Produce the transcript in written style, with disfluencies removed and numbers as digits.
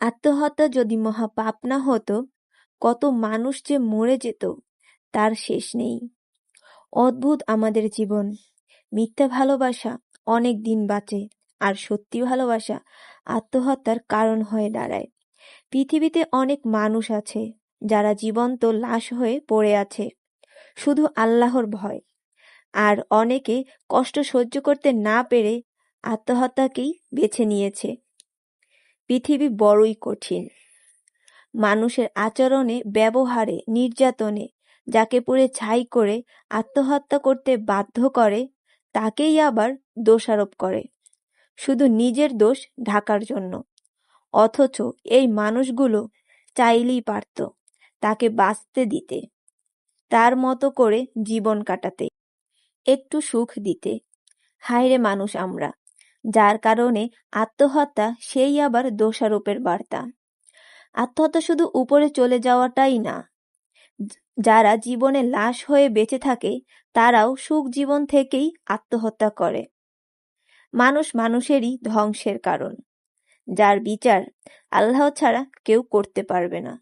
আত্মহত্যা যদি মহা পাপ না হতো, কত মানুষ যে মরে যেত তার শেষ নেই। অদ্ভুত আমাদের জীবন। মিথ্যা ভালোবাসা অনেক দিন বাঁচে, আর সত্যি ভালোবাসা আত্মহত্যার কারণ হয়ে দাঁড়ায়। পৃথিবীতে অনেক মানুষ আছে যারা জীবন্ত লাশ হয়ে পড়ে আছে শুধু আল্লাহর ভয়, আর অনেকে কষ্ট সহ্য করতে না পেরে আত্মহত্যাকেই বেছে নিয়েছে। পৃথিবী বড়ই কঠিন। মানুষের আচরণে, ব্যবহারে, নির্যাতনে যাকে পুড়ে ছাই করে আত্মহত্যা করতে বাধ্য করে, তাকেই আবার দোষারোপ করে শুধু নিজের দোষ ঢাকার জন্য। অথচ এই মানুষগুলো চাইলেই পারত তাকে বাঁচতে দিতে, তার মতো করে জীবন কাটাতে, একটু সুখ দিতে। হায়রে মানুষ আমরা, যার কারণে আত্মহত্যা সেই আবার দোষারোপের বার্তা। আত্মহত্যা শুধু উপরে চলে যাওয়াটাই না, যারা জীবনে লাশ হয়ে বেঁচে থাকে তারাও সুখ জীবন থেকেই আত্মহত্যা করে। মানুষ মানুষেরই ধ্বংসের কারণ, যার বিচার আল্লাহ ছাড়া কেউ করতে পারবে না।